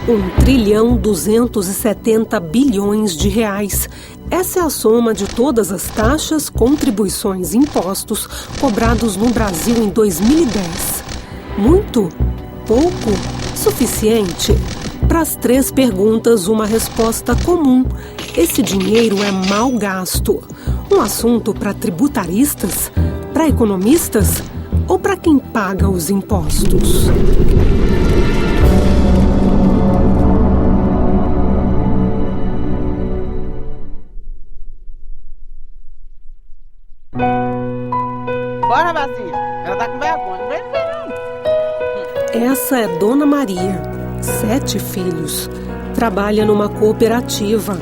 1,270 trilhão de reais. Essa é a soma de todas as taxas, contribuições e impostos cobrados no Brasil em 2010. Muito? Pouco? Suficiente? Para as 3 perguntas, uma resposta comum. Esse dinheiro é mal gasto. Um assunto para tributaristas? Para economistas? Ou para quem paga os impostos? Bora, Vazinha. Ela tá com vergonha. Não vem, não. Essa é Dona Maria, 7 filhos. Trabalha numa cooperativa.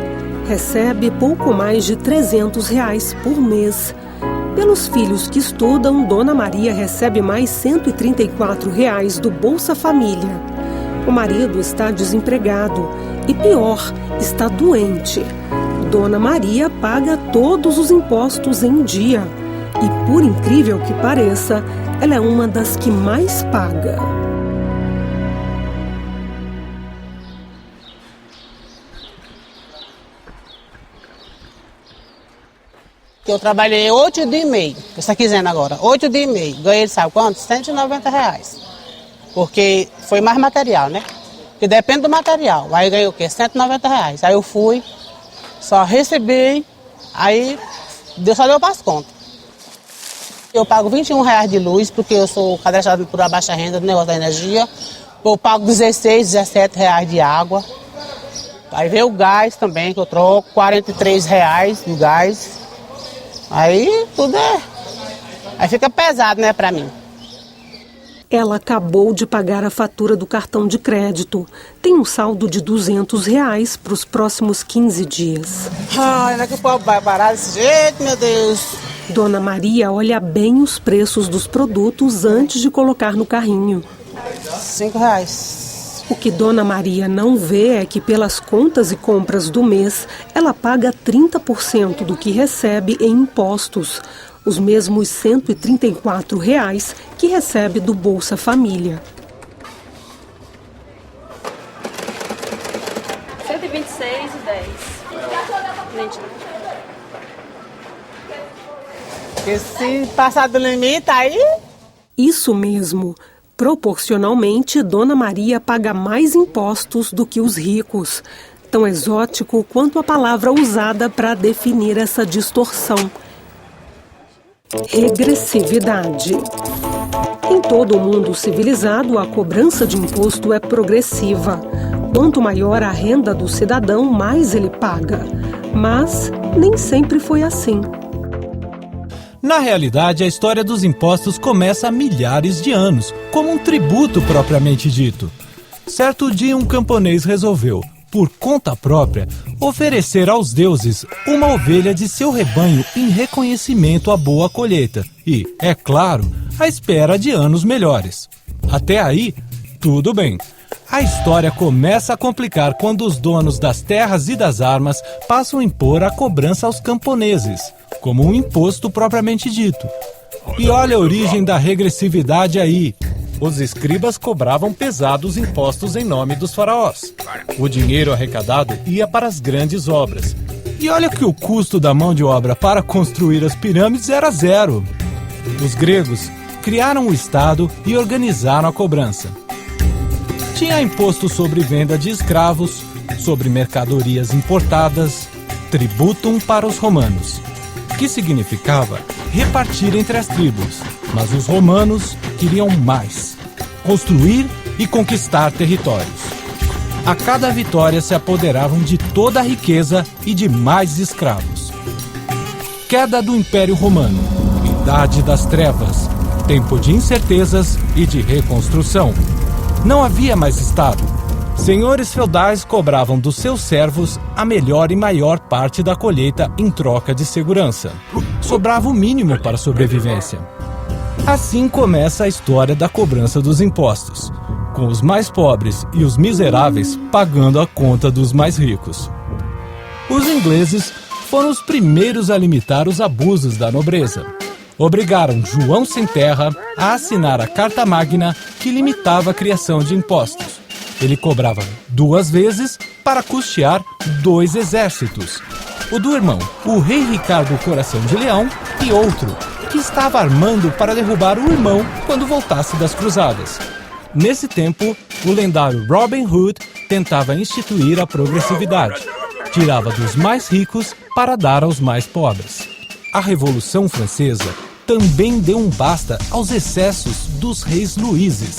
Recebe pouco mais de R$300 por mês. Pelos filhos que estudam, Dona Maria recebe mais R$134 do Bolsa Família. O marido está desempregado e, pior, está doente. Dona Maria paga todos os impostos em dia. E, por incrível que pareça, ela é uma das que mais paga. Eu trabalhei 8 dias e meio, você está dizendo agora, 8 dias e meio. Ganhei, sabe quanto? R$190. Porque foi mais material, né? Porque depende do material. Aí eu ganhei o quê? R$190. Aí eu fui, só recebi, aí Deus só deu para as contas. Eu pago R$21 de luz, porque eu sou cadastrado por baixa renda do negócio da energia. Eu pago R$16, R$17 de água. Aí vem o gás também, que eu troco, R$43 do gás. Aí tudo aí fica pesado, né, pra mim. Ela acabou de pagar a fatura do cartão de crédito. Tem um saldo de R$200 para os próximos 15 dias. Ai, não é que o povo vai parar desse jeito, meu Deus. Dona Maria olha bem os preços dos produtos antes de colocar no carrinho. R$5. O que Dona Maria não vê é que pelas contas e compras do mês, ela paga 30% do que recebe em impostos, os mesmos R$134 que recebe do Bolsa Família. 126,10. Porque se passar do limite, aí... Isso mesmo. Proporcionalmente, Dona Maria paga mais impostos do que os ricos. Tão exótico quanto a palavra usada para definir essa distorção. Regressividade. Em todo o mundo civilizado, a cobrança de imposto é progressiva. Quanto maior a renda do cidadão, mais ele paga. Mas nem sempre foi assim. Na realidade, a história dos impostos começa há milhares de anos, como um tributo propriamente dito. Certo dia, um camponês resolveu, por conta própria, oferecer aos deuses uma ovelha de seu rebanho em reconhecimento à boa colheita e, é claro, à espera de anos melhores. Até aí, tudo bem. A história começa a complicar quando os donos das terras e das armas passam a impor a cobrança aos camponeses, como um imposto propriamente dito. E olha a origem da regressividade aí. Os escribas cobravam pesados impostos em nome dos faraós. O dinheiro arrecadado ia para as grandes obras. E olha que o custo da mão de obra para construir as pirâmides era zero. Os gregos criaram o Estado e organizaram a cobrança. Tinha imposto sobre venda de escravos, sobre mercadorias importadas, tributum para os romanos, que significava repartir entre as tribos, mas os romanos queriam mais, construir e conquistar territórios. A cada vitória se apoderavam de toda a riqueza e de mais escravos. Queda do Império Romano, Idade das Trevas, tempo de incertezas e de reconstrução. Não havia mais Estado. Senhores feudais cobravam dos seus servos a melhor e maior parte da colheita em troca de segurança. Sobrava o mínimo para a sobrevivência. Assim começa a história da cobrança dos impostos, com os mais pobres e os miseráveis pagando a conta dos mais ricos. Os ingleses foram os primeiros a limitar os abusos da nobreza. Obrigaram João Sem Terra a assinar a Carta Magna que limitava a criação de impostos. Ele cobrava 2 vezes para custear 2 exércitos. O do irmão, o rei Ricardo Coração de Leão, e outro, que estava armando para derrubar o irmão quando voltasse das cruzadas. Nesse tempo, o lendário Robin Hood tentava instituir a progressividade. Tirava dos mais ricos para dar aos mais pobres. A Revolução Francesa também deu um basta aos excessos dos reis Luíses.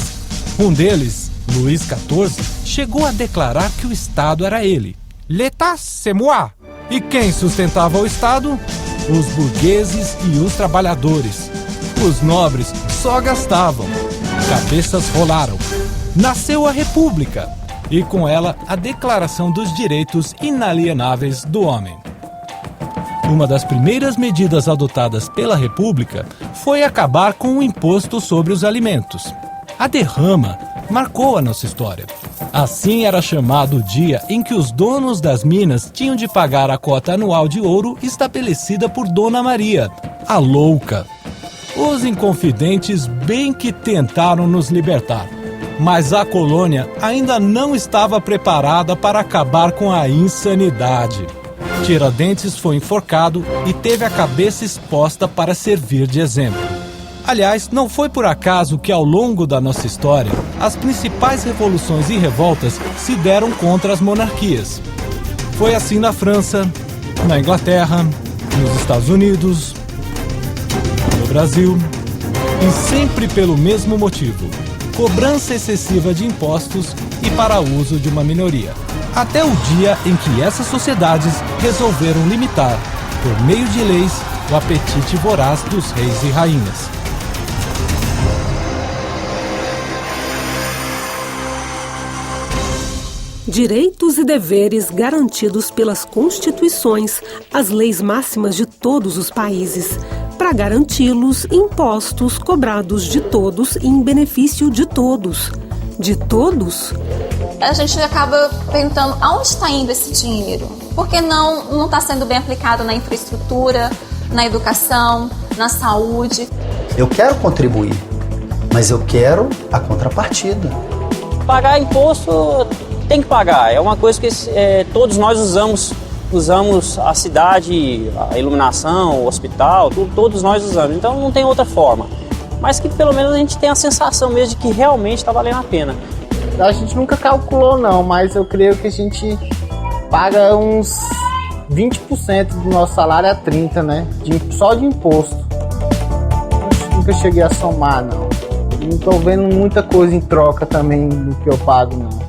Um deles, Luís XIV, chegou a declarar que o Estado era ele. L'État, c'est moi! E quem sustentava o Estado? Os burgueses e os trabalhadores. Os nobres só gastavam. Cabeças rolaram. Nasceu a República. E com ela a Declaração dos Direitos Inalienáveis do Homem. Uma das primeiras medidas adotadas pela República foi acabar com o imposto sobre os alimentos. A derrama marcou a nossa história. Assim era chamado o dia em que os donos das minas tinham de pagar a cota anual de ouro estabelecida por Dona Maria, a louca. Os inconfidentes bem que tentaram nos libertar, mas a colônia ainda não estava preparada para acabar com a insanidade. Tiradentes foi enforcado e teve a cabeça exposta para servir de exemplo. Aliás, não foi por acaso que ao longo da nossa história, as principais revoluções e revoltas se deram contra as monarquias. Foi assim na França, na Inglaterra, nos Estados Unidos, no Brasil, e sempre pelo mesmo motivo: cobrança excessiva de impostos e para uso de uma minoria. Até o dia em que essas sociedades resolveram limitar, por meio de leis, o apetite voraz dos reis e rainhas. Direitos e deveres garantidos pelas constituições, as leis máximas de todos os países. Para garanti-los, impostos cobrados de todos em benefício de todos. De todos? A gente acaba perguntando aonde está indo esse dinheiro? Por que não está sendo bem aplicado na infraestrutura, na educação, na saúde? Eu quero contribuir, mas eu quero a contrapartida. Pagar imposto tem que pagar, é uma coisa que todos nós usamos a cidade, a iluminação, o hospital, todos nós usamos, então não tem outra forma. Mas que pelo menos a gente tem a sensação mesmo de que realmente está valendo a pena. A gente nunca calculou não, mas eu creio que a gente paga uns 20% do nosso salário a 30%, né? Só de imposto. Nunca cheguei a somar, não. Não estou vendo muita coisa em troca também do que eu pago, não.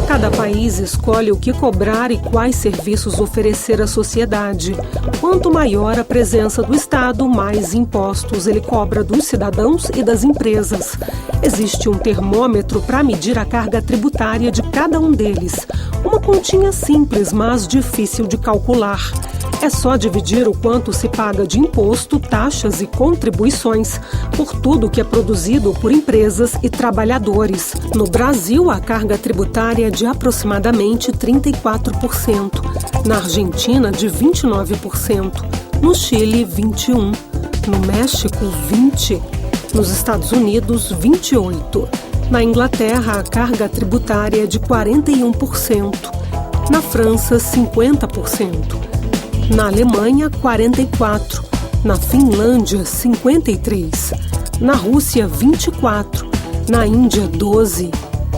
Cada país escolhe o que cobrar e quais serviços oferecer à sociedade. Quanto maior a presença do Estado, mais impostos ele cobra dos cidadãos e das empresas. Existe um termômetro para medir a carga tributária de cada um deles. Uma continha simples, mas difícil de calcular. É só dividir o quanto se paga de imposto, taxas e contribuições por tudo que é produzido por empresas e trabalhadores. No Brasil, a carga tributária é de aproximadamente 34%. Na Argentina, de 29%. No Chile, 21%. No México, 20%. Nos Estados Unidos, 28%. Na Inglaterra, a carga tributária é de 41%. Na França, 50%. Na Alemanha, 44%. Na Finlândia, 53%. Na Rússia, 24%. Na Índia, 12%.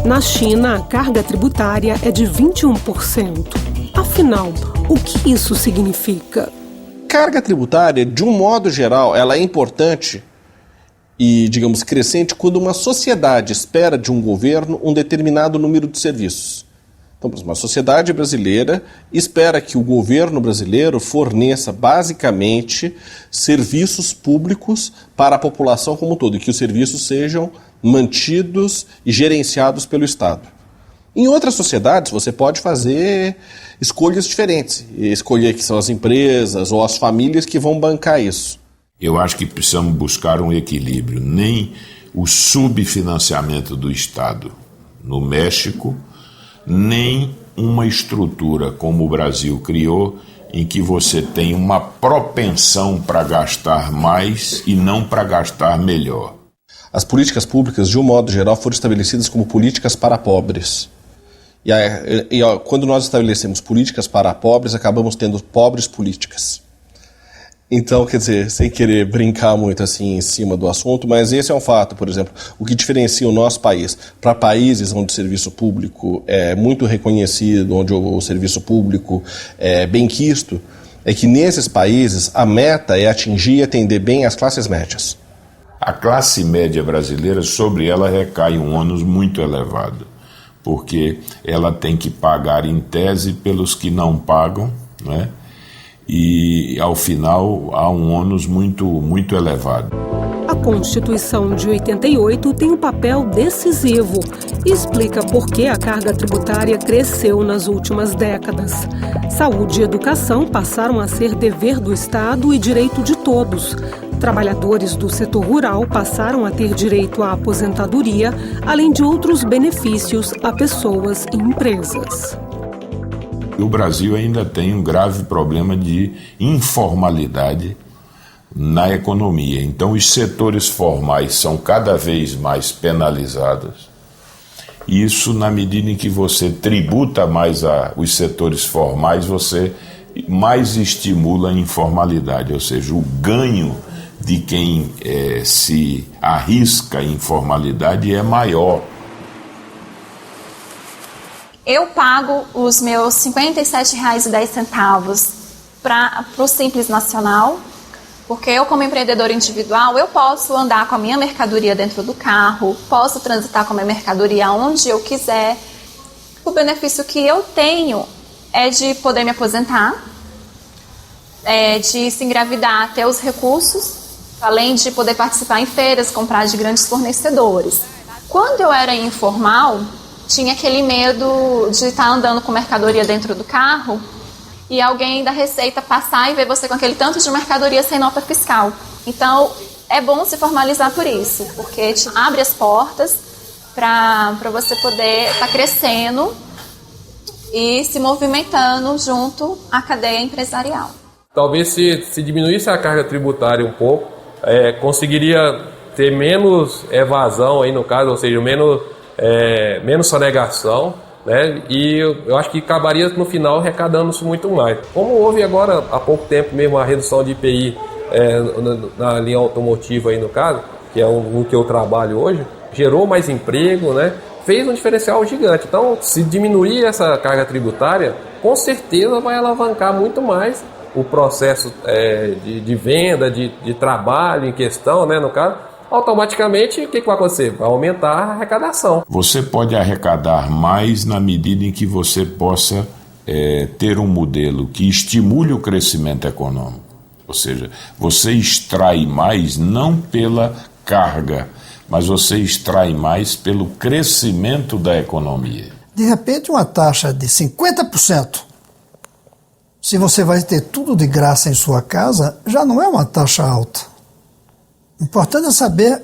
Na China, a carga tributária é de 21%. Afinal, o que isso significa? Carga tributária, de um modo geral, ela é importante e, digamos, crescente quando uma sociedade espera de um governo um determinado número de serviços. Então, uma sociedade brasileira espera que o governo brasileiro forneça, basicamente, serviços públicos para a população como um todo, e que os serviços sejam mantidos e gerenciados pelo Estado. Em outras sociedades, você pode fazer escolhas diferentes, escolher que são as empresas ou as famílias que vão bancar isso. Eu acho que precisamos buscar um equilíbrio, nem o subfinanciamento do Estado no México, nem uma estrutura como o Brasil criou, em que você tem uma propensão para gastar mais e não para gastar melhor. As políticas públicas, de um modo geral, foram estabelecidas como políticas para pobres. Quando nós estabelecemos políticas para pobres, acabamos tendo pobres políticas. Então, quer dizer, sem querer brincar muito assim em cima do assunto, mas esse é um fato, por exemplo, o que diferencia o nosso país para países onde o serviço público é muito reconhecido, onde o serviço público é bem quisto, é que nesses países a meta é atingir e atender bem as classes médias. A classe média brasileira, sobre ela recai um ônus muito elevado, porque ela tem que pagar em tese pelos que não pagam, né? E, ao final, há um ônus muito elevado. A Constituição de 88 tem um papel decisivo e explica por que a carga tributária cresceu nas últimas décadas. Saúde e educação passaram a ser dever do Estado e direito de todos. Trabalhadores do setor rural passaram a ter direito à aposentadoria, além de outros benefícios a pessoas e empresas. O Brasil ainda tem um grave problema de informalidade na economia. Então, os setores formais são cada vez mais penalizados. Isso, na medida em que você tributa mais os setores formais, você mais estimula a informalidade, ou seja, o ganho de quem se arrisca em informalidade é maior. Eu pago os meus R$ 57,10 para o Simples Nacional, porque eu, como empreendedor individual, eu posso andar com a minha mercadoria dentro do carro, posso transitar com a minha mercadoria onde eu quiser. O benefício que eu tenho é de poder me aposentar, de se engravidar, ter os recursos, além de poder participar em feiras, comprar de grandes fornecedores. Quando eu era informal, tinha aquele medo de estar andando com mercadoria dentro do carro e alguém da Receita passar e ver você com aquele tanto de mercadoria sem nota fiscal. Então, é bom se formalizar por isso, porque te abre as portas para você poder estar crescendo e se movimentando junto à cadeia empresarial. Talvez se diminuísse a carga tributária um pouco, conseguiria ter menos evasão, aí no caso, ou seja, menos sonegação, né? E eu acho que acabaria no final arrecadando-se muito mais. Como houve agora há pouco tempo mesmo a redução de IPI na linha automotiva aí no caso, que é o que eu trabalho hoje, gerou mais emprego, né? Fez um diferencial gigante. Então, se diminuir essa carga tributária, com certeza vai alavancar muito mais o processo de venda, de trabalho em questão, né, no caso. Automaticamente, o que vai acontecer? Vai aumentar a arrecadação. Você pode arrecadar mais na medida em que você possa ter um modelo que estimule o crescimento econômico. Ou seja, você extrai mais não pela carga, mas você extrai mais pelo crescimento da economia. De repente, uma taxa de 50%, se você vai ter tudo de graça em sua casa, já não é uma taxa alta. O importante é saber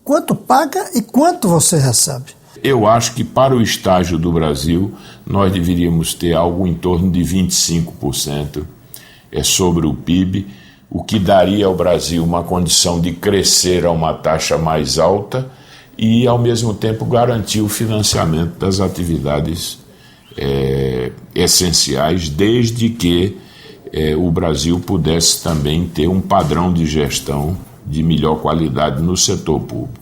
quanto paga e quanto você recebe. Eu acho que para o estágio do Brasil, nós deveríamos ter algo em torno de 25% sobre o PIB, o que daria ao Brasil uma condição de crescer a uma taxa mais alta e, ao mesmo tempo, garantir o financiamento das atividades essenciais, desde que o Brasil pudesse também ter um padrão de gestão de melhor qualidade no setor público.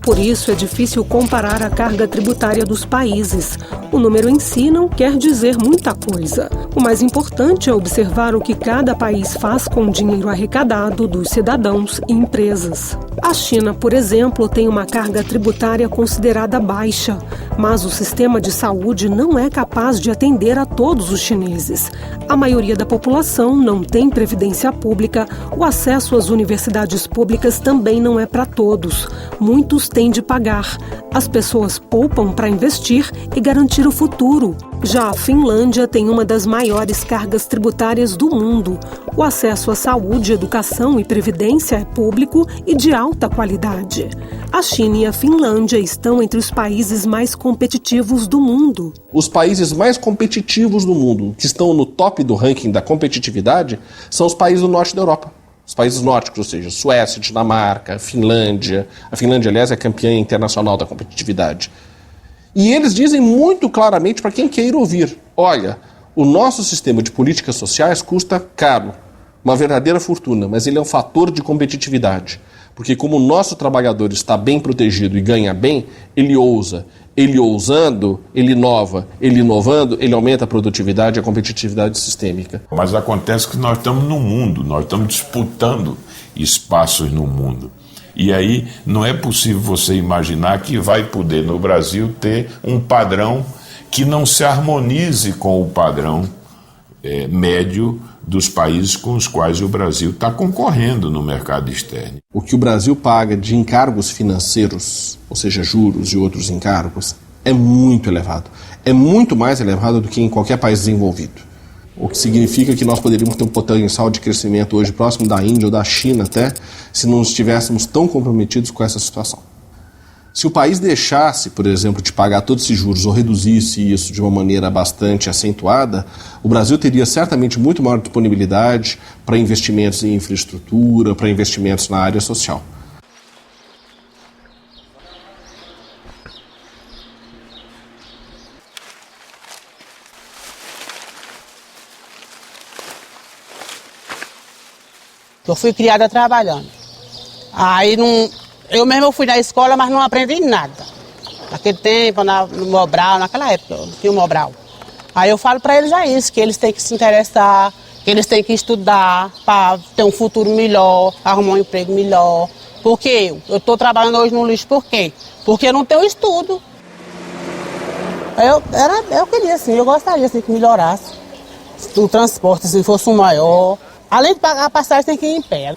Por isso é difícil comparar a carga tributária dos países. O número em si não quer dizer muita coisa. O mais importante é observar o que cada país faz com o dinheiro arrecadado dos cidadãos e empresas. A China, por exemplo, tem uma carga tributária considerada baixa, mas o sistema de saúde não é capaz de atender a todos os chineses. A maioria da população não tem previdência pública, o acesso às universidades públicas também não é para todos. Muitos têm de pagar. As pessoas poupam para investir e garantir o futuro. Já a Finlândia tem uma das maiores cargas tributárias do mundo. O acesso à saúde, educação e previdência é público e de alta qualidade. A China e a Finlândia estão entre os países mais competitivos do mundo. Os países mais competitivos do mundo, que estão no top do ranking da competitividade, são os países do norte da Europa. Os países nórdicos, ou seja, Suécia, Dinamarca, Finlândia. A Finlândia, aliás, é campeã internacional da competitividade. E eles dizem muito claramente para quem queira ouvir: olha, o nosso sistema de políticas sociais custa caro, uma verdadeira fortuna, mas ele é um fator de competitividade. Porque como o nosso trabalhador está bem protegido e ganha bem, ele ousa. Ele ousando, ele inova. Ele inovando, ele aumenta a produtividade e a competitividade sistêmica. Mas acontece que nós estamos no mundo, nós estamos disputando espaços no mundo. E aí não é possível você imaginar que vai poder no Brasil ter um padrão que não se harmonize com o padrão médio dos países com os quais o Brasil está concorrendo no mercado externo. O que o Brasil paga de encargos financeiros, ou seja, juros e outros encargos, é muito elevado. É muito mais elevado do que em qualquer país desenvolvido. O que significa que nós poderíamos ter um potencial de crescimento hoje próximo da Índia ou da China até, se não estivéssemos tão comprometidos com essa situação. Se o país deixasse, por exemplo, de pagar todos esses juros ou reduzisse isso de uma maneira bastante acentuada, o Brasil teria certamente muito maior disponibilidade para investimentos em infraestrutura, para investimentos na área social. Eu fui criada trabalhando. Aí eu mesmo fui na escola, mas não aprendi nada. Naquele tempo, no Mobral, naquela época, tinha o Mobral. Aí eu falo para eles isso, que eles têm que se interessar, que eles têm que estudar para ter um futuro melhor, arrumar um emprego melhor. Porque eu estou trabalhando hoje no lixo, por quê? Porque eu não tenho estudo. Eu queria assim, eu gostaria assim, que melhorasse. O transporte assim, fosse um maior. Além de pagar a passagem, tem que ir em pé.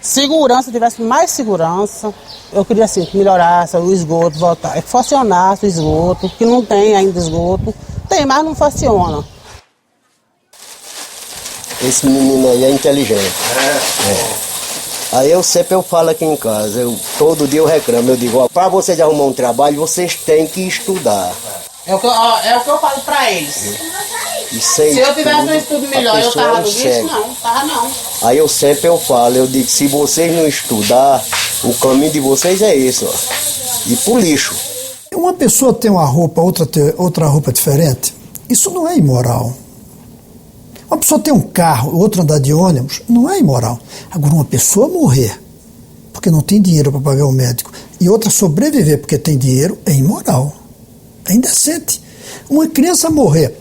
Segurança, tivesse mais segurança. Eu queria assim, que melhorasse o esgoto, voltar, que funcionasse o esgoto, que não tem ainda esgoto. Tem, mas não funciona. Esse menino aí é inteligente. Aí eu falo aqui em casa, todo dia eu reclamo, eu digo, para vocês arrumar um trabalho, vocês têm que estudar. É o que eu falo para eles. Se eu tivesse um estudo melhor, eu tava no lixo? Não, tava não. Aí eu digo, se vocês não estudar, o caminho de vocês é esse, ó, ir pro lixo. Uma pessoa tem uma roupa, outra tem outra roupa diferente, isso não é imoral. Uma pessoa tem um carro, outra andar de ônibus, não é imoral. Agora, uma pessoa morrer porque não tem dinheiro para pagar o médico e outra sobreviver porque tem dinheiro, é imoral. É indecente. Uma criança morrer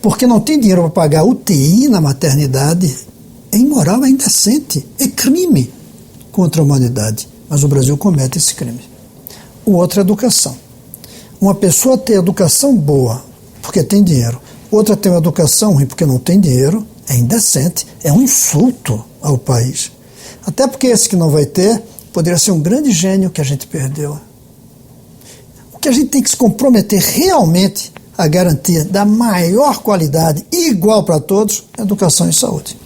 porque não tem dinheiro para pagar UTI na maternidade, é imoral, é indecente, é crime contra a humanidade. Mas o Brasil comete esse crime. O outro é educação. Uma pessoa ter educação boa porque tem dinheiro, outra tem uma educação ruim porque não tem dinheiro, é indecente, é um insulto ao país. Até porque esse que não vai ter poderia ser um grande gênio que a gente perdeu. O que a gente tem que se comprometer realmente a garantia da maior qualidade e igual para todos, educação e saúde.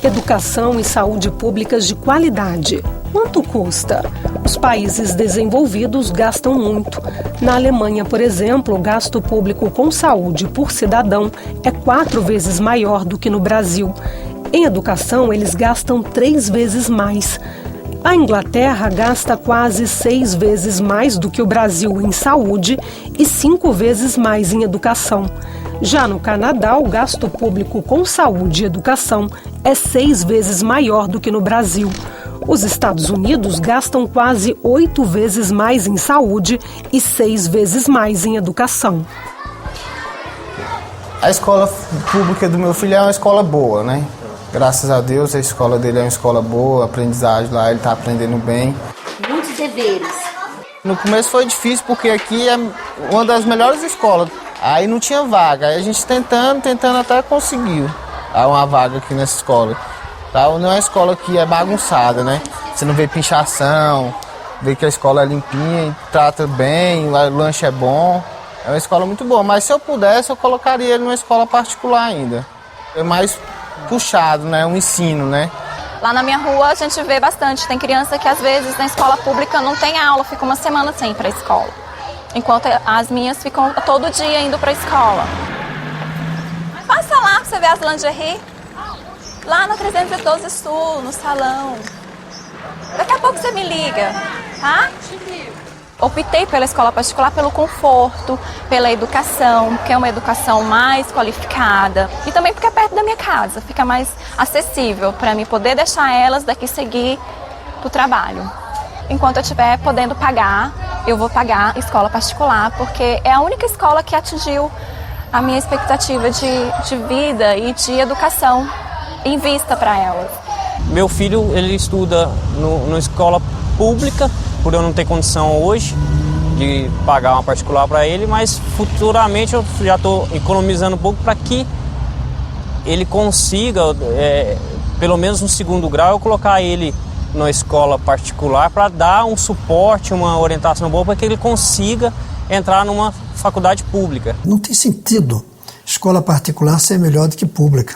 Educação e saúde públicas de qualidade. Quanto custa? Os países desenvolvidos gastam muito. Na Alemanha, por exemplo, o gasto público com saúde por cidadão é 4 vezes maior do que no Brasil. Em educação, eles gastam 3 vezes mais. A Inglaterra gasta quase 6 vezes mais do que o Brasil em saúde e 5 vezes mais em educação. Já no Canadá, o gasto público com saúde e educação é 6 vezes maior do que no Brasil. Os Estados Unidos gastam quase 8 vezes mais em saúde e 6 vezes mais em educação. A escola pública do meu filho é uma escola boa, né? Graças a Deus, a escola dele é uma escola boa, a aprendizagem lá, ele está aprendendo bem. Muitos deveres. No começo foi difícil, porque aqui é uma das melhores escolas. Aí não tinha vaga, aí a gente tentando até conseguiu uma vaga aqui nessa escola. Não é uma escola que é bagunçada, né? Você não vê pinchação, vê que a escola é limpinha, trata bem, o lanche é bom. É uma escola muito boa, mas se eu pudesse, eu colocaria ele numa escola particular ainda. É mais puxado, né? Um ensino, né? Lá na minha rua a gente vê bastante. Tem criança que às vezes na escola pública não tem aula, fica uma semana sem ir para a escola. Enquanto as minhas ficam todo dia indo para a escola. Passa lá pra você ver as lingerie. Lá na 312 Sul, no salão. Daqui a pouco você me liga, tá? Optei pela escola particular pelo conforto, pela educação, que é uma educação mais qualificada, e também porque é perto da minha casa, fica mais acessível para mim poder deixar elas daqui e seguir para o trabalho. Enquanto eu estiver podendo pagar, eu vou pagar escola particular, porque é a única escola que atingiu a minha expectativa de vida e de educação em vista para elas. Meu filho, ele estuda numa escola pública, por eu não ter condição hoje de pagar uma particular para ele, mas futuramente eu já estou economizando um pouco para que ele consiga, pelo menos no segundo grau, eu colocar ele numa escola particular para dar um suporte, uma orientação boa para que ele consiga entrar numa faculdade pública. Não tem sentido escola particular ser melhor do que pública.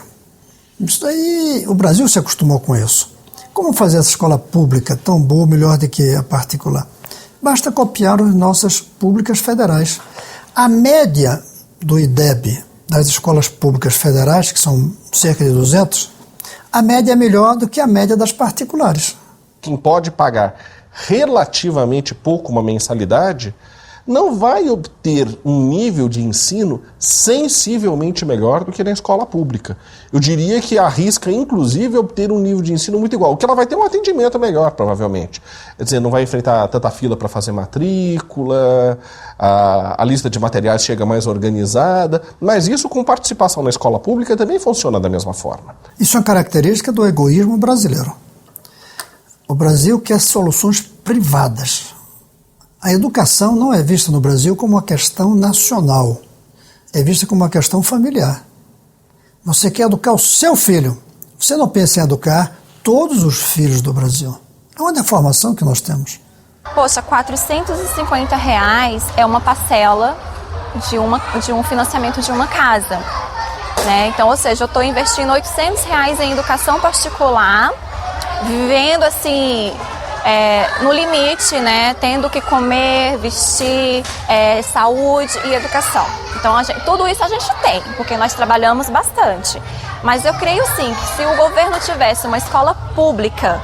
Isso daí, o Brasil se acostumou com isso. Como fazer essa escola pública tão boa, melhor do que a particular? Basta copiar as nossas públicas federais. A média do IDEB das escolas públicas federais, que são cerca de 200, a média é melhor do que a média das particulares. Quem pode pagar relativamente pouco uma mensalidade não vai obter um nível de ensino sensivelmente melhor do que na escola pública. Eu diria que arrisca, inclusive, obter um nível de ensino muito igual, que ela vai ter um atendimento melhor, provavelmente. Quer dizer, não vai enfrentar tanta fila para fazer matrícula, a lista de materiais chega mais organizada, mas isso com participação na escola pública também funciona da mesma forma. Isso é uma característica do egoísmo brasileiro. O Brasil quer soluções privadas. A educação não é vista no Brasil como uma questão nacional, é vista como uma questão familiar. Você quer educar o seu filho, você não pensa em educar todos os filhos do Brasil. É uma deformação que nós temos. Poxa, R$450 é uma parcela de um financiamento de uma casa, né? Então, ou seja, eu estou investindo R$800 em educação particular, vivendo assim... no limite, né, tendo que comer, vestir, saúde e educação. Então, tudo isso a gente tem, porque nós trabalhamos bastante. Mas eu creio sim que se o governo tivesse uma escola pública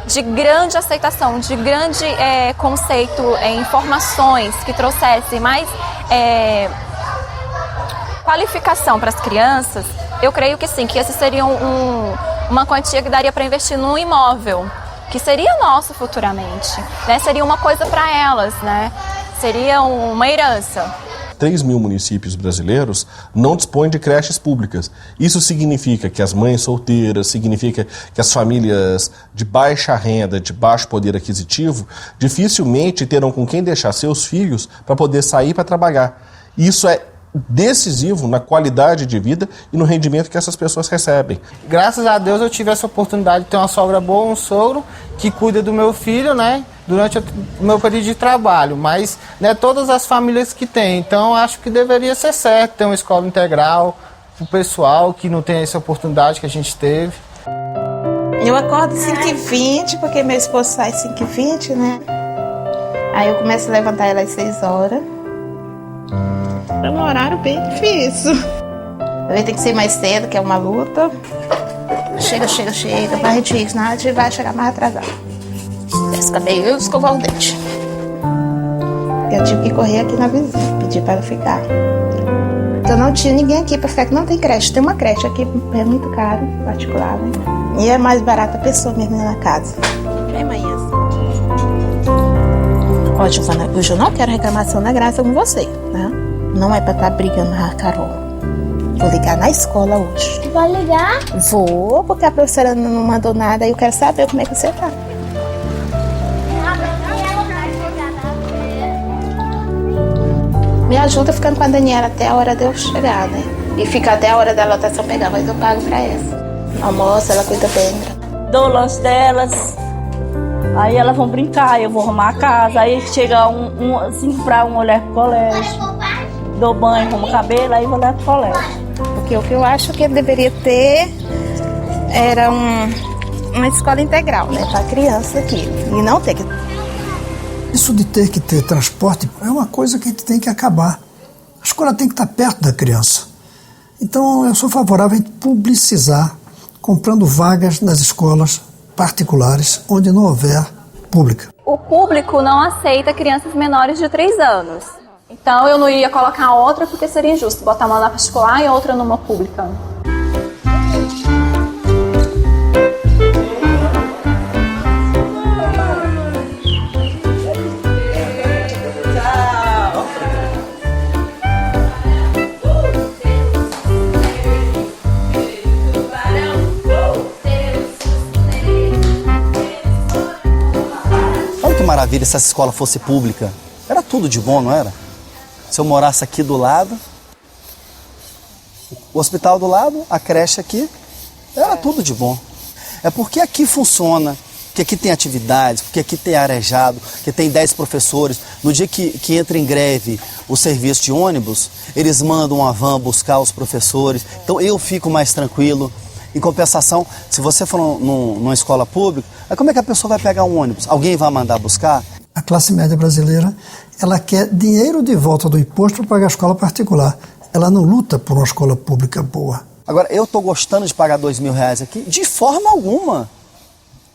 de grande aceitação, de grande conceito, informações, que trouxesse mais qualificação para as crianças, eu creio que sim, que esse seria uma quantia que daria para investir num imóvel, que seria nosso futuramente, né? Seria uma coisa para elas, né? Seria uma herança. 3 mil municípios brasileiros não dispõem de creches públicas. Isso significa que as mães solteiras, significa que as famílias de baixa renda, de baixo poder aquisitivo, dificilmente terão com quem deixar seus filhos para poder sair para trabalhar. Isso é decisivo na qualidade de vida e no rendimento que essas pessoas recebem. Graças a Deus eu tive essa oportunidade de ter uma sogra boa, um sogro que cuida do meu filho, né, durante o meu período de trabalho, mas não é todas as famílias que têm, então acho que deveria ser certo ter uma escola integral para o pessoal que não tem essa oportunidade que a gente teve. Eu acordo 5h20, porque meu esposo sai 5h20, né, aí eu começo a levantar ela às 6 horas. É um horário bem difícil. Eu tenho que ser mais cedo, que é uma luta. Chega, pra gente ir, senão a gente vai chegar mais atrasado. Esse cabelo, eu escovar o dente. Eu tive que correr aqui na vizinha, pedir para ela ficar. Eu não tinha ninguém aqui para ficar, que não tem creche. Tem uma creche aqui, é muito caro, particular, né? E é mais barata a pessoa mesmo na casa. Vem, mãe. Ó, Giovana, hoje eu não quero reclamação na graça com você, né? Não é pra estar brigando com a Carol. Vou ligar na escola hoje. Vai ligar? Vou, porque a professora não mandou nada e eu quero saber como é que você tá. Me ajuda ficando com a Daniela até a hora de eu chegar, né? E fica até a hora da lotação pegar, mas eu pago pra ela. Almoça, ela cuida bem. Dou o lanche delas. Aí elas vão brincar, eu vou arrumar a casa. Aí chega 5 para 1 eu levo pro colégio. Dou banho, arrumo o cabelo, aí vou levar pro colégio. Porque o que eu acho que ele deveria ter era uma escola integral, né? Pra criança aqui. E não ter que... Isso de ter que ter transporte é uma coisa que a gente tem que acabar. A escola tem que estar perto da criança. Então eu sou favorável em publicizar, comprando vagas nas escolas particulares onde não houver pública. O público não aceita crianças menores de 3 anos. Então eu não ia colocar outra porque seria injusto botar uma na particular e outra numa pública. Olha que maravilha se essa escola fosse pública. Era tudo de bom, não era? Se eu morasse aqui do lado, o hospital do lado, a creche aqui, era tudo de bom. É porque aqui funciona, porque aqui tem atividades, porque aqui tem arejado, que tem 10 professores. No dia que entra em greve o serviço de ônibus, eles mandam uma van buscar os professores. Então eu fico mais tranquilo. Em compensação, se você for numa escola pública, aí como é que a pessoa vai pegar um ônibus? Alguém vai mandar buscar? A classe média brasileira, ela quer dinheiro de volta do imposto para pagar a escola particular. Ela não luta por uma escola pública boa. Agora, eu estou gostando de pagar R$2.000 aqui? De forma alguma.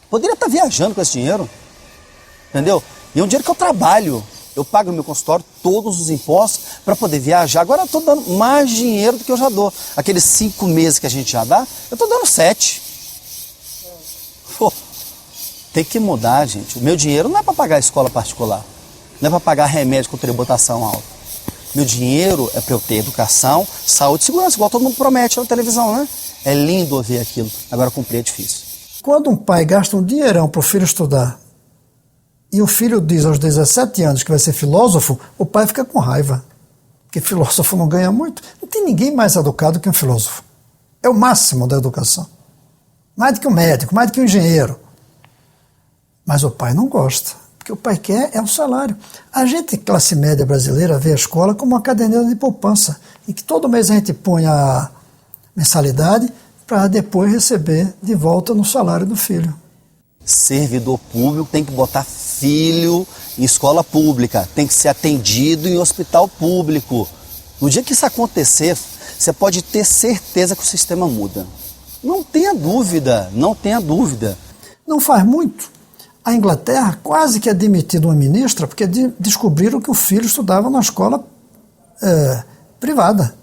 Poderia estar viajando com esse dinheiro. Entendeu? E é um dinheiro que eu trabalho. Eu pago no meu consultório todos os impostos para poder viajar. Agora eu estou dando mais dinheiro do que eu já dou. Aqueles 5 meses que a gente já dá, eu estou dando 7. Pô, tem que mudar, gente. O meu dinheiro não é para pagar a escola particular. Não é para pagar remédio com tributação alta. Meu dinheiro é para eu ter educação, saúde e segurança, igual todo mundo promete na televisão, né? É lindo ouvir aquilo. Agora cumprir é difícil. Quando um pai gasta um dinheirão para o filho estudar e o filho diz aos 17 anos que vai ser filósofo, o pai fica com raiva. Porque filósofo não ganha muito. Não tem ninguém mais educado que um filósofo. É o máximo da educação. Mais do que um médico, mais do que um engenheiro. Mas o pai não gosta. Porque o pai quer é um salário. A gente, classe média brasileira, vê a escola como uma caderneta de poupança. E que todo mês a gente põe a mensalidade para depois receber de volta no salário do filho. Servidor público tem que botar filho em escola pública, tem que ser atendido em hospital público. No dia que isso acontecer, você pode ter certeza que o sistema muda. Não tenha dúvida, não tenha dúvida. Não faz muito. A Inglaterra quase que admitiu uma ministra porque descobriram que o filho estudava na escola privada.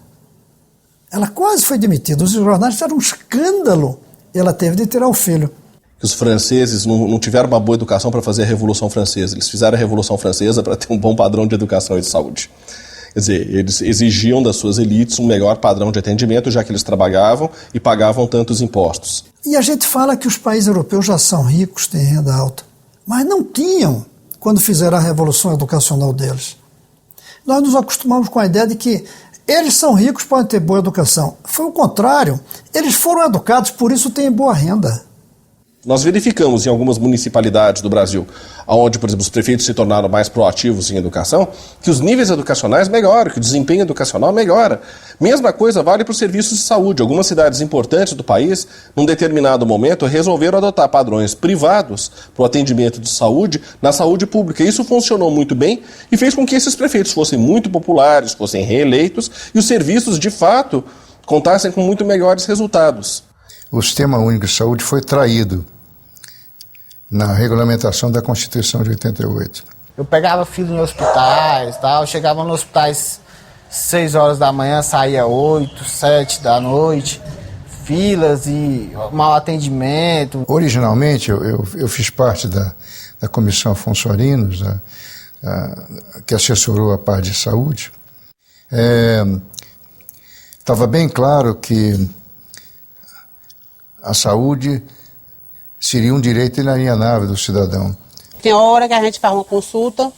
Ela quase foi demitida. Os jornais fizeram um escândalo e ela teve de tirar o filho. Os franceses não tiveram uma boa educação para fazer a Revolução Francesa. Eles fizeram a Revolução Francesa para ter um bom padrão de educação e de saúde. Quer dizer, eles exigiam das suas elites um melhor padrão de atendimento, já que eles trabalhavam e pagavam tantos impostos. E a gente fala que os países europeus já são ricos, têm renda alta. Mas não tinham quando fizeram a revolução educacional deles. Nós nos acostumamos com a ideia de que eles são ricos, podem ter boa educação. Foi o contrário. Eles foram educados, por isso têm boa renda. Nós verificamos em algumas municipalidades do Brasil, onde, por exemplo, os prefeitos se tornaram mais proativos em educação, que os níveis educacionais melhoram, que o desempenho educacional melhora. Mesma coisa vale para os serviços de saúde. Algumas cidades importantes do país, num determinado momento, resolveram adotar padrões privados para o atendimento de saúde na saúde pública. Isso funcionou muito bem e fez com que esses prefeitos fossem muito populares, fossem reeleitos e os serviços, de fato, contassem com muito melhores resultados. O Sistema Único de Saúde foi traído na regulamentação da Constituição de 88. Eu pegava filho em hospitais, tal, chegava nos hospitais 6 horas da manhã, saía 8, 7 da noite, filas e mau atendimento. Originalmente, eu fiz parte da Comissão Afonso Arinos, que assessorou a parte de saúde. Estava bem claro que a saúde seria um direito inalienável do cidadão. Tem hora que a gente faz uma consulta,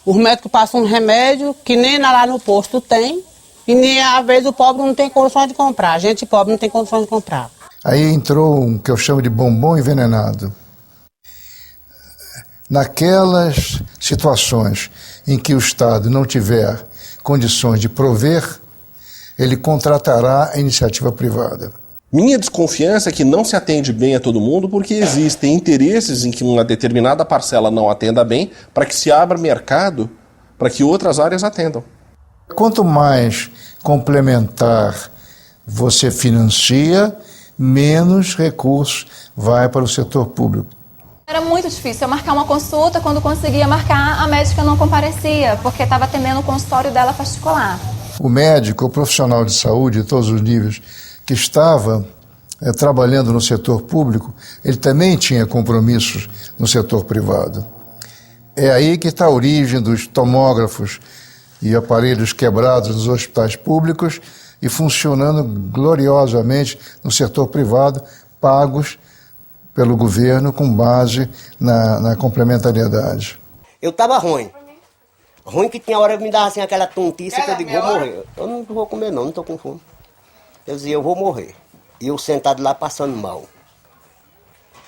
os médicos passam um remédio que nem lá no posto tem, e nem às vezes o pobre não tem condições de comprar. A gente pobre não tem condições de comprar. Aí entrou um que eu chamo de bombom envenenado. Naquelas situações em que o Estado não tiver condições de prover, ele contratará a iniciativa privada. Minha desconfiança é que não se atende bem a todo mundo porque existem interesses em que uma determinada parcela não atenda bem para que se abra mercado para que outras áreas atendam. Quanto mais complementar você financia, menos recursos vai para o setor público. Era muito difícil eu marcar uma consulta. Quando conseguia marcar, a médica não comparecia, porque estava atendendo o consultório dela particular. O médico, o profissional de saúde de todos os níveis, que estava trabalhando no setor público, ele também tinha compromissos no setor privado. É aí que está a origem dos tomógrafos e aparelhos quebrados nos hospitais públicos e funcionando gloriosamente no setor privado, pagos pelo governo com base na complementariedade. Eu estava ruim. Ruim que tinha hora que me dava assim aquela tontice que eu digo, vou morrer. Eu não vou comer não estou com fome. Eu dizia, eu vou morrer. E eu sentado lá passando mal.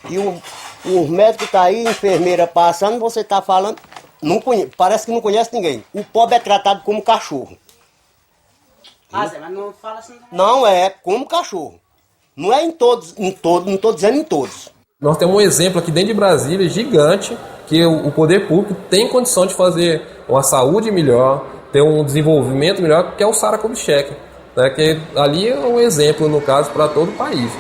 E os médicos tá aí, enfermeira passando, você tá falando, não conhece, parece que não conhece ninguém. O pobre é tratado como cachorro. Mas não fala assim. Não é, como cachorro. Não é em todos, não estou dizendo em todos. Nós temos um exemplo aqui dentro de Brasília gigante, que o poder público tem condição de fazer uma saúde melhor, ter um desenvolvimento melhor, que é o Sara Kubitschek, né? Que ali é um exemplo, no caso, para todo o país.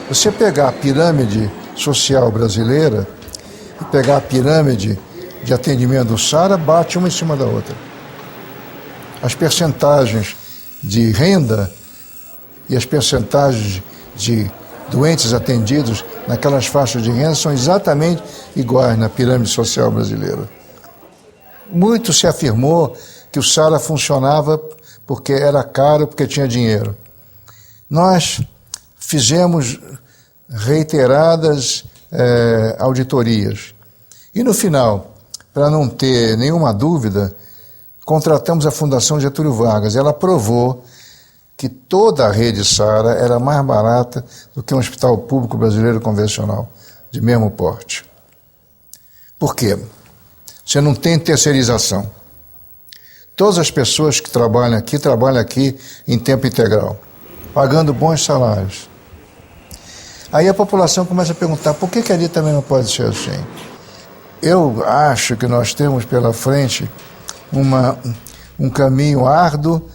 Você pegar a pirâmide social brasileira e pegar a pirâmide de atendimento do Sara, bate uma em cima da outra. As percentagens de renda e as percentagens de doentes atendidos naquelas faixas de renda são exatamente iguais na pirâmide social brasileira. Muito se afirmou que o Sara funcionava porque era caro, porque tinha dinheiro. Nós fizemos reiteradas auditorias. E no final, para não ter nenhuma dúvida, contratamos a Fundação Getúlio Vargas. Ela provou que toda a rede Sara era mais barata do que um hospital público brasileiro convencional, de mesmo porte. Por quê? Você não tem terceirização. Todas as pessoas que trabalham aqui em tempo integral, pagando bons salários. Aí a população começa a perguntar, por que ali também não pode ser assim? Eu acho que nós temos pela frente um caminho árduo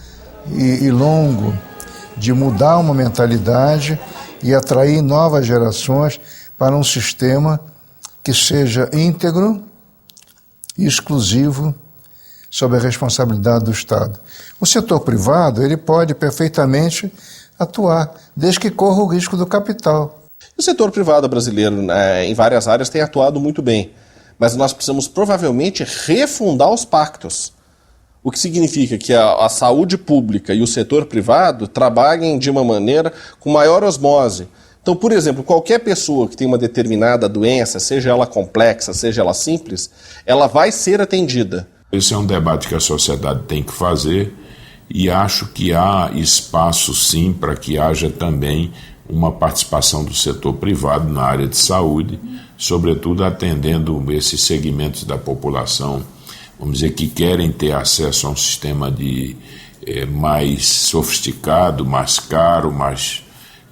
e longo de mudar uma mentalidade e atrair novas gerações para um sistema que seja íntegro e exclusivo sob a responsabilidade do Estado. O setor privado, ele pode perfeitamente atuar, desde que corra o risco do capital. O setor privado brasileiro, em várias áreas, tem atuado muito bem, mas nós precisamos provavelmente refundar os pactos. O que significa que a saúde pública e o setor privado trabalhem de uma maneira com maior osmose. Então, por exemplo, qualquer pessoa que tem uma determinada doença, seja ela complexa, seja ela simples, ela vai ser atendida. Esse é um debate que a sociedade tem que fazer e acho que há espaço sim para que haja também uma participação do setor privado na área de saúde, sobretudo atendendo esses segmentos da população, vamos dizer, que querem ter acesso a um sistema mais sofisticado, mais caro,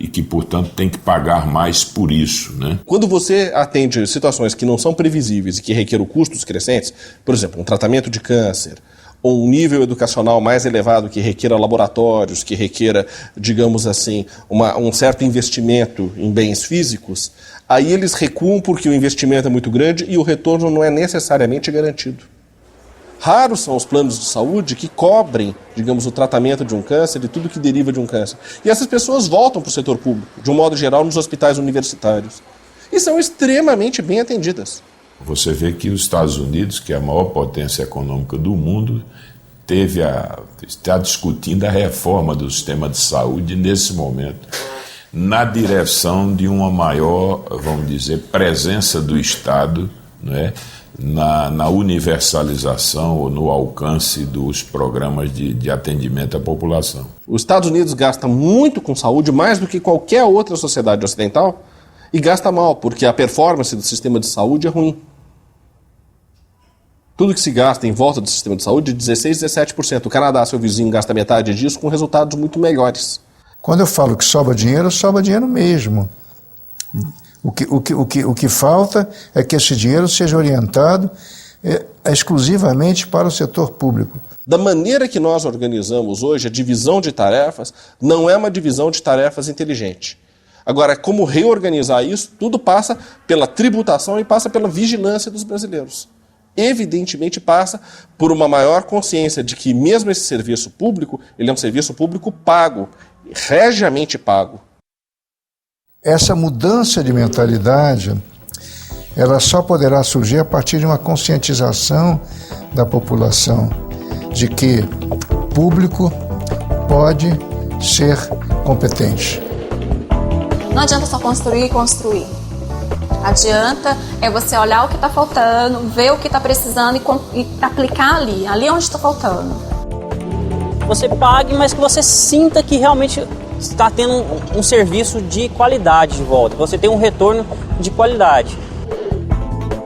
e que, portanto, tem que pagar mais por isso, né? Quando você atende situações que não são previsíveis e que requerem custos crescentes, por exemplo, um tratamento de câncer, ou um nível educacional mais elevado que requeira laboratórios, que requeira, digamos assim, um certo investimento em bens físicos, aí eles recuam porque o investimento é muito grande e o retorno não é necessariamente garantido. Raros são os planos de saúde que cobrem, digamos, o tratamento de um câncer e tudo que deriva de um câncer. E essas pessoas voltam para o setor público, de um modo geral, nos hospitais universitários. E são extremamente bem atendidas. Você vê que os Estados Unidos, que é a maior potência econômica do mundo, está discutindo a reforma do sistema de saúde nesse momento, na direção de uma maior, vamos dizer, presença do Estado, não é? Na universalização ou no alcance dos programas de atendimento à população. Os Estados Unidos gastam muito com saúde, mais do que qualquer outra sociedade ocidental, e gasta mal, porque a performance do sistema de saúde é ruim. Tudo que se gasta em volta do sistema de saúde é 16%, 17%. O Canadá, seu vizinho, gasta metade disso com resultados muito melhores. Quando eu falo que sobra dinheiro mesmo. O que falta é que esse dinheiro seja orientado exclusivamente para o setor público. Da maneira que nós organizamos hoje, a divisão de tarefas não é uma divisão de tarefas inteligente. Agora, como reorganizar isso? Tudo passa pela tributação e passa pela vigilância dos brasileiros. Evidentemente passa por uma maior consciência de que mesmo esse serviço público, ele é um serviço público pago, regiamente pago. Essa mudança de mentalidade, ela só poderá surgir a partir de uma conscientização da população de que público pode ser competente. Não adianta só construir e construir. Adianta você olhar o que está faltando, ver o que está precisando e aplicar ali onde está faltando. Você pague, mas que você sinta que realmente está tendo um serviço de qualidade de volta. Você tem um retorno de qualidade.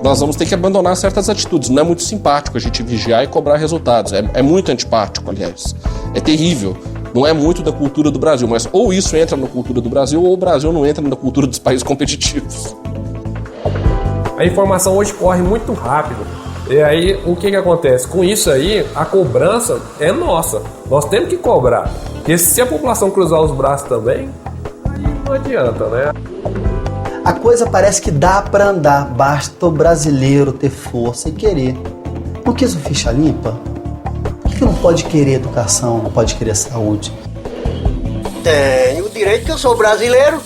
Nós vamos ter que abandonar certas atitudes. Não é muito simpático a gente vigiar e cobrar resultados. É muito antipático, aliás. É terrível. Não é muito da cultura do Brasil, mas ou isso entra na cultura do Brasil ou o Brasil não entra na cultura dos países competitivos. A informação hoje corre muito rápido. E aí, o que acontece? Com isso aí, a cobrança é nossa. Nós temos que cobrar. Porque se a população cruzar os braços também, aí não adianta, né? A coisa parece que dá para andar, basta o brasileiro ter força e querer. Não quis o ficha limpa? Por que não pode querer educação, não pode querer saúde? Tenho o direito que eu sou brasileiro.